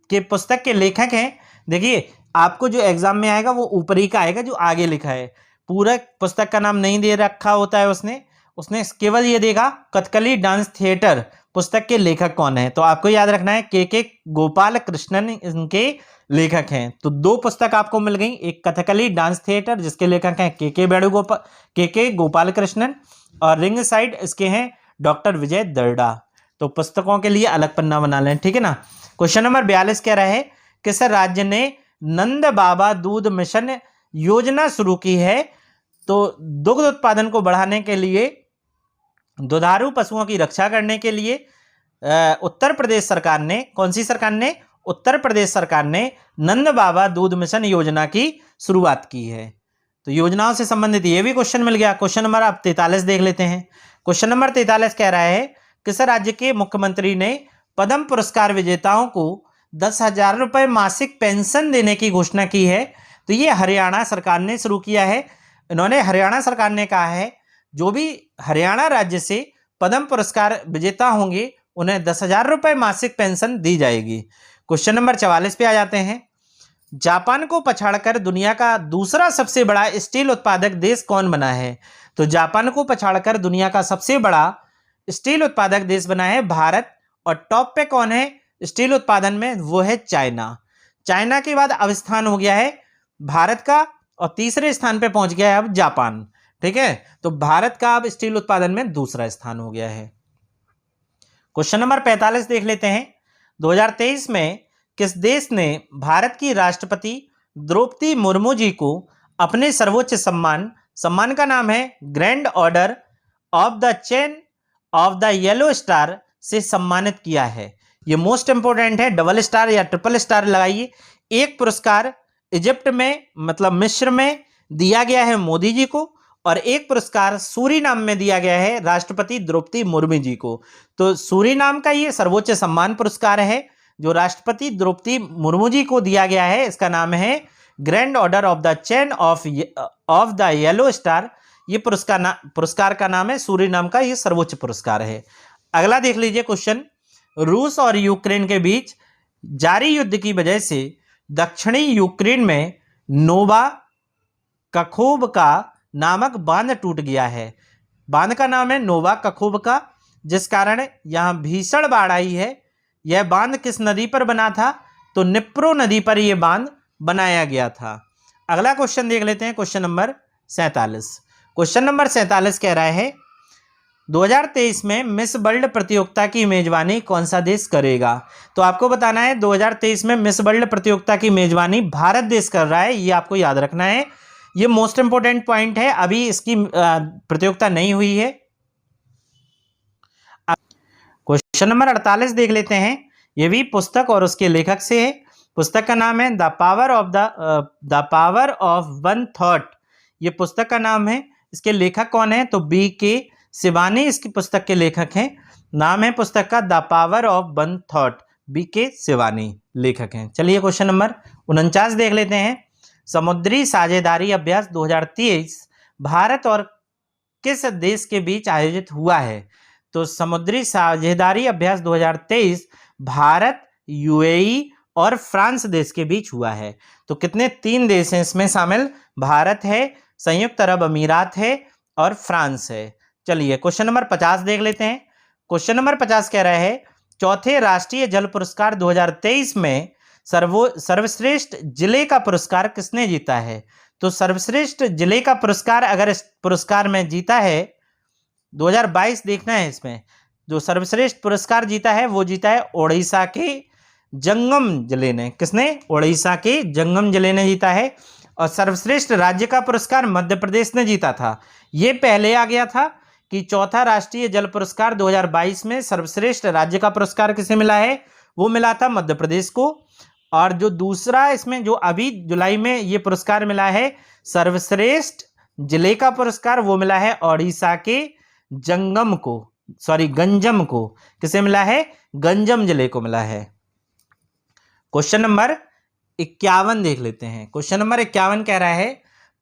के पुस्तक के लेखक हैं, देखिए आपको जो एग्जाम में आएगा वो ऊपर ही का आएगा जो आगे लिखा है, पूरा पुस्तक का नाम नहीं दे रखा होता है उसने केवल ये देगा कथकली डांस थिएटर, पुस्तक के लेखक कौन है। तो आपको याद रखना है के गोपाल कृष्णन इनके लेखक हैं। तो दो पुस्तक आपको मिल गई, एक कथकली डांस थिएटर जिसके लेखक हैं के गोपाल कृष्णन, और रिंग साइड इसके हैं डॉक्टर विजय दर्डा। तो पुस्तकों के लिए अलग पन्ना बना लें, ठीक है ना। क्वेश्चन नंबर 42 कह रहा है किस राज्य ने नंद बाबा दूध मिशन योजना शुरू की है? तो दुग्ध उत्पादन को बढ़ाने के लिए, दुधारू पशुओं की रक्षा करने के लिए उत्तर प्रदेश सरकार ने, कौन सी सरकार ने? उत्तर प्रदेश सरकार ने नंद बाबा दूध मिशन योजना की शुरुआत की है। तो योजनाओं से संबंधित ये भी क्वेश्चन मिल गया। क्वेश्चन नंबर आप 43 देख लेते हैं। क्वेश्चन नंबर 43 कह रहा है किस राज्य के मुख्यमंत्री ने पद्म पुरस्कार विजेताओं को 10,000 रुपये मासिक पेंशन देने की घोषणा की है? तो ये हरियाणा सरकार ने शुरू किया है। इन्होंने हरियाणा सरकार ने कहा है जो भी हरियाणा राज्य से पद्म पुरस्कार विजेता होंगे उन्हें 10,000 रुपये मासिक पेंशन दी जाएगी। क्वेश्चन नंबर 44 पे आ जाते हैं। जापान को पछाड़कर दुनिया का दूसरा सबसे बड़ा स्टील उत्पादक देश कौन बना है? तो जापान को पछाड़कर दुनिया का सबसे बड़ा स्टील उत्पादक देश बना है भारत। और टॉप पे कौन है स्टील उत्पादन में? वो है चाइना। चाइना के बाद अब स्थान हो गया है भारत का और तीसरे स्थान पे पहुंच गया है अब जापान। ठीक है, तो भारत का अब स्टील उत्पादन में दूसरा स्थान हो गया है। क्वेश्चन नंबर 45 देख लेते हैं। 2023 में किस देश ने भारत की राष्ट्रपति द्रौपदी मुर्मू जी को अपने सर्वोच्च सम्मान का नाम है grand order of the chain of the yellow star से सम्मानित किया है? ये मोस्ट इंपोर्टेंट है, डबल स्टार या ट्रिपल स्टार लगाइए। एक पुरस्कार इजिप्ट में मतलब मिस्र में दिया गया है मोदी जी को और एक पुरस्कार सूरीनाम में दिया गया है राष्ट्रपति द्रौपदी मुर्मू जी को। तो सूरीनाम का ये सर्वोच्च सम्मान पुरस्कार है जो राष्ट्रपति द्रौपदी मुर्मू जी को दिया गया है, इसका नाम है grand order of the chain of the yellow star. ये पुरस्कार का नाम है सूरीनाम का, ये सर्वोच्च पुरस्कार है। अगला देख लीजिए क्वेश्चन। रूस और यूक्रेन के बीच जारी युद्ध की वजह से दक्षिणी यूक्रेन में नोवा कखोवका नामक बांध टूट गया है। बांध का नाम है नोवा कखोवका, जिस कारण यहां भीषण बाढ़ आई है। यह बांध किस नदी पर बना था? तो निप्रो नदी पर यह बांध बनाया गया था। अगला क्वेश्चन देख लेते हैं, क्वेश्चन नंबर 47। क्वेश्चन नंबर 47 कह रहा है 2023 में मिस वर्ल्ड प्रतियोगिता की मेजबानी कौन सा देश करेगा? तो आपको बताना है 2023 में मिस वर्ल्ड प्रतियोगिता की मेजबानी भारत देश कर रहा है, ये आपको याद रखना है। ये मोस्ट इंपोर्टेंट पॉइंट है, अभी इसकी प्रतियोगिता नहीं हुई है। क्वेश्चन नंबर 48 देख लेते हैं। ये भी पुस्तक और उसके लेखक से है। पुस्तक का नाम है the power of one thought. ये पुस्तक का नाम है। इसके लेखक कौन है? तो BK शिवानी इसकी पुस्तक के लेखक हैं। नाम है पुस्तक का the power of one thought. BK Shivani लेखक हैं। चलिए क्वेश्चन नंबर 49 देख लेते हैं। समुद्री साझेदारी अभ्यास 2023 भारत और किस देश के बीच आयोजित हुआ है? तो समुद्री साझेदारी अभ्यास 2023 भारत, UAE और फ्रांस देश के बीच हुआ है। तो कितने? 3 देश हैं इसमें शामिल। भारत है, संयुक्त अरब अमीरात है और फ्रांस है। चलिए क्वेश्चन नंबर 50 देख लेते हैं। क्वेश्चन नंबर 50 कह रहा है चौथे राष्ट्रीय जल पुरस्कार 2023 में सर्वश्रेष्ठ जिले का पुरस्कार किसने जीता है? तो सर्वश्रेष्ठ जिले का पुरस्कार अगर इस पुरस्कार में जीता है 2022 देखना है, इसमें जो सर्वश्रेष्ठ पुरस्कार जीता है वो जीता है ओडिशा के जंगम जिले ने। किसने? ओडिशा के जंगम जिले ने जीता है। और सर्वश्रेष्ठ राज्य का पुरस्कार मध्य प्रदेश ने जीता था। ये पहले आ गया था कि चौथा राष्ट्रीय जल पुरस्कार 2022 में सर्वश्रेष्ठ राज्य का पुरस्कार किसे मिला है? वो मिला था मध्य प्रदेश को। और जो दूसरा इसमें जो अभी जुलाई में ये पुरस्कार मिला है सर्वश्रेष्ठ जिले का पुरस्कार, वो मिला है ओडिशा के गंजम को। किसे मिला है? गंजम जिले को मिला है। क्वेश्चन नंबर 51 देख लेते हैं। क्वेश्चन नंबर 51 कह रहा है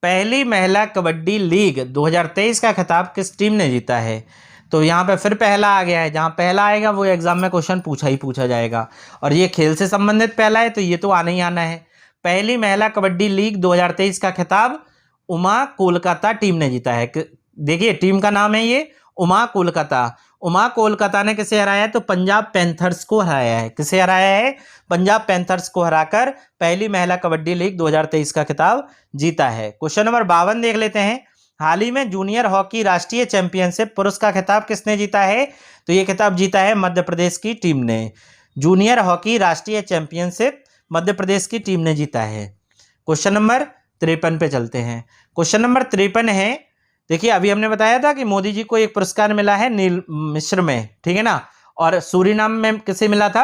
पहली महिला कबड्डी लीग 2023 का खिताब किस टीम ने जीता है? तो यहाँ पे फिर पहला आ गया है। जहाँ पहला आएगा वो एग्जाम में क्वेश्चन पूछा जाएगा और ये खेल से संबंधित पहला है तो ये तो आना ही आना है। पहली महिला कबड्डी लीग 2023 का खिताब उमा कोलकाता टीम ने जीता है। देखिए टीम का नाम है ये उमा कोलकाता। उमा कोलकाता ने किसे हराया है? तो पंजाब पैंथर्स को हराया है। किसे हराया है? पंजाब पैंथर्स को हराकर पहली महिला कबड्डी लीग 2023 का खिताब जीता है। क्वेश्चन नंबर 52 देख लेते हैं। हाल ही में जूनियर हॉकी राष्ट्रीय चैंपियनशिप पुरुष का खिताब किसने जीता है? तो ये खिताब जीता है मध्य प्रदेश की टीम ने। जूनियर हॉकी राष्ट्रीय चैंपियनशिप मध्य प्रदेश की टीम ने जीता है। क्वेश्चन नंबर 53 पे चलते हैं। क्वेश्चन नंबर 53 है, देखिए अभी हमने बताया था कि मोदी जी को एक पुरस्कार मिला है मिस्र में, ठीक है ना, और सूरीनाम में किसे मिला था?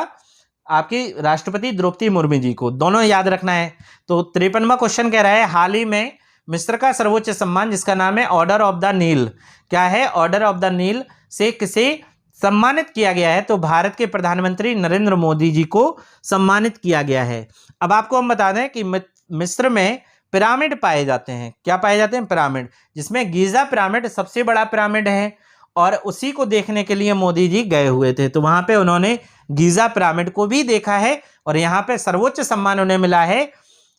आपकी राष्ट्रपति द्रौपदी मुर्मू जी को, दोनों याद रखना है। तो 53वां क्वेश्चन कह रहा है हाल ही में मिस्र का सर्वोच्च सम्मान जिसका नाम है ऑर्डर ऑफ द नील, क्या है? ऑर्डर ऑफ द नील से किसे सम्मानित किया गया है? तो भारत के प्रधानमंत्री नरेंद्र मोदी जी को सम्मानित किया गया है। अब आपको हम बता दें कि मिस्र में पिरामिड पाए जाते हैं। क्या पाए जाते हैं? पिरामिड, जिसमें गीजा पिरामिड सबसे बड़ा पिरामिड है और उसी को देखने के लिए मोदी जी गए हुए थे। तो वहां पे उन्होंने गीजा पिरामिड को भी देखा है और यहाँ पे सर्वोच्च सम्मान उन्हें मिला है।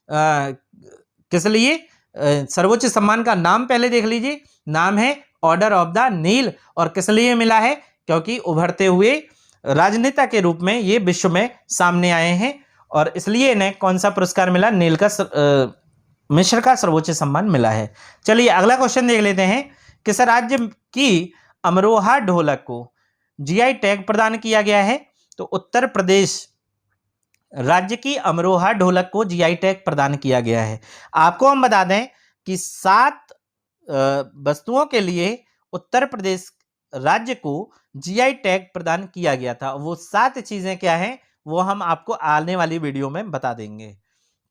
किस लिए? सर्वोच्च सम्मान का नाम पहले देख लीजिए, नाम है ऑर्डर ऑफ द नील। और किस लिए मिला है? क्योंकि उभरते हुए राजनेता के रूप में ये विश्व में सामने आए हैं और इसलिए इन्हें कौन सा पुरस्कार मिला? नील का मिस्र का सर्वोच्च सम्मान मिला है। चलिए अगला क्वेश्चन देख लेते हैं। किस राज्य की अमरोहा ढोलक को जीआई टैग प्रदान किया गया है? तो उत्तर प्रदेश राज्य की अमरोहा ढोलक को जीआई टैग प्रदान किया गया है। आपको हम बता दें कि 7 वस्तुओं के लिए उत्तर प्रदेश राज्य को जीआई टैग प्रदान किया गया था। वो 7 चीजें क्या हैं वो हम आपको आने वाली वीडियो में बता देंगे।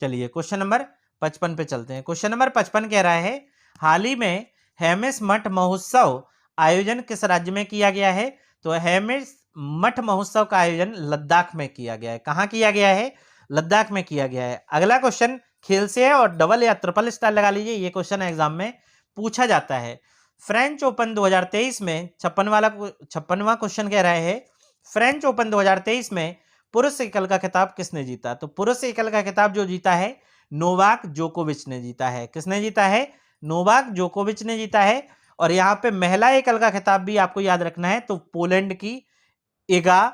चलिए क्वेश्चन नंबर 55 पे चलते हैं। क्वेश्चन नंबर 55 कह रहा है हाल ही में हेमिस मठ महोत्सव आयोजन किस राज्य में किया गया है? तो हेमिस मठ महोत्सव का आयोजन लद्दाख में किया गया है। कहाँ किया गया है? लद्दाख में किया गया है। अगला क्वेश्चन खेल से है और डबल या ट्रिपल स्टार लगा लीजिए, ये क्वेश्चन एग्जाम में पूछा जाता है। फ्रेंच ओपन 2023 में 56वां क्वेश्चन कह रहा है फ्रेंच ओपन 2023 में पुरुष एकल का खिताब किसने जीता? तो पुरुष एकल का खिताब जो जीता है नोवाक जोकोविच ने जीता है। किसने जीता है? नोवाक जोकोविच ने जीता है। और यहाँ पे महिला एकल का खिताब भी आपको याद रखना है, तो पोलैंड की इगा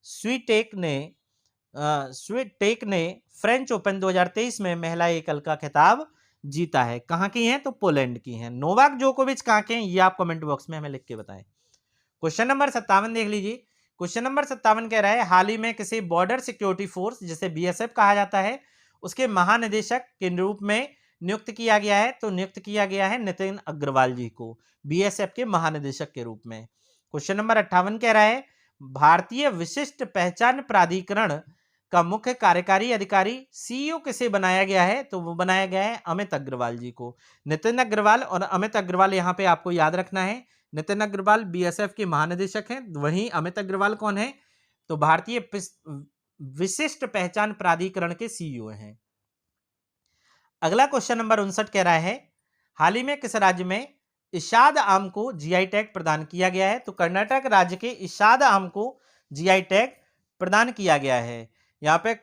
स्वीटेक ने फ्रेंच ओपन 2023 में महिला एकल का खिताब जीता है। कहां की हैं? तो पोलैंड की हैं। नोवाक जोकोविच कहां के हैं ये आप कमेंट बॉक्स में हमें लिख के बताएं। क्वेश्चन नंबर 57 देख लीजिए। क्वेश्चन नंबर 57 कह रहा है हाल ही में किसी बॉर्डर सिक्योरिटी फोर्स जिसे बीएसएफ कहा जाता है उसके महानिदेशक के रूप में नियुक्त किया गया है? तो नियुक्त किया गया है नितिन अग्रवाल जी को बीएसएफ के महानिदेशक के रूप में। क्वेश्चन नंबर 58 कह रहा है भारतीय विशिष्ट पहचान प्राधिकरण का मुख्य कार्यकारी अधिकारी सीईओ किसे बनाया गया है? तो वो बनाया गया है अमित अग्रवाल जी को। नितिन अग्रवाल और अमित अग्रवाल यहाँ पे आपको याद रखना है। नितिन अग्रवाल बीएसएफ के महानिदेशक हैं, वहीं अमित अग्रवाल कौन है? तो भारतीय विशिष्ट पहचान प्राधिकरण के सीईओ हैं। अगला क्वेश्चन नंबर 59 कह रहा है हाल ही में किस राज्य में इशाद आम को जीआई टैग प्रदान किया गया है? तो कर्नाटक राज्य के इशाद आम को जीआई टैग प्रदान किया गया है। यहाँ पे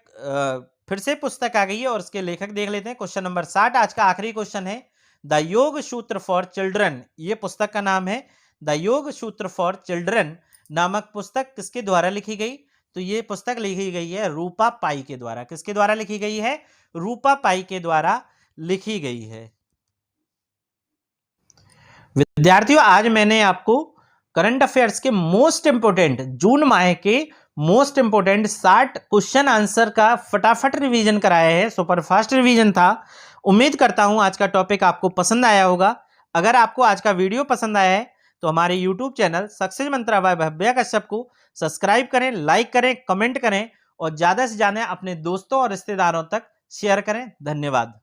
फिर से पुस्तक आ गई है और उसके लेखक देख लेते हैं। क्वेश्चन नंबर 60 आज का आखिरी क्वेश्चन है द योग सूत्र फॉर चिल्ड्रन, ये पुस्तक का नाम है। द योग सूत्र फॉर चिल्ड्रन नामक पुस्तक किसके द्वारा लिखी गई? तो ये पुस्तक लिखी गई है रूपा पाई के द्वारा। किसके द्वारा लिखी गई है? रूपा पाई के द्वारा लिखी गई है। विद्यार्थियों आज मैंने आपको करंट अफेयर्स के मोस्ट इंपोर्टेंट जून माह के मोस्ट इंपोर्टेंट 60 क्वेश्चन आंसर का फटाफट रिवीजन कराया है। सुपरफास्ट रिवीजन था। उम्मीद करता हूं आज का टॉपिक आपको पसंद आया होगा। अगर आपको आज का वीडियो पसंद आया है तो हमारे YouTube चैनल सक्सेस मंत्रा बाय भव्या कश्यप को सब्सक्राइब करें, लाइक करें, कमेंट करें और ज्यादा से ज्यादा अपने दोस्तों और रिश्तेदारों तक शेयर करें। धन्यवाद।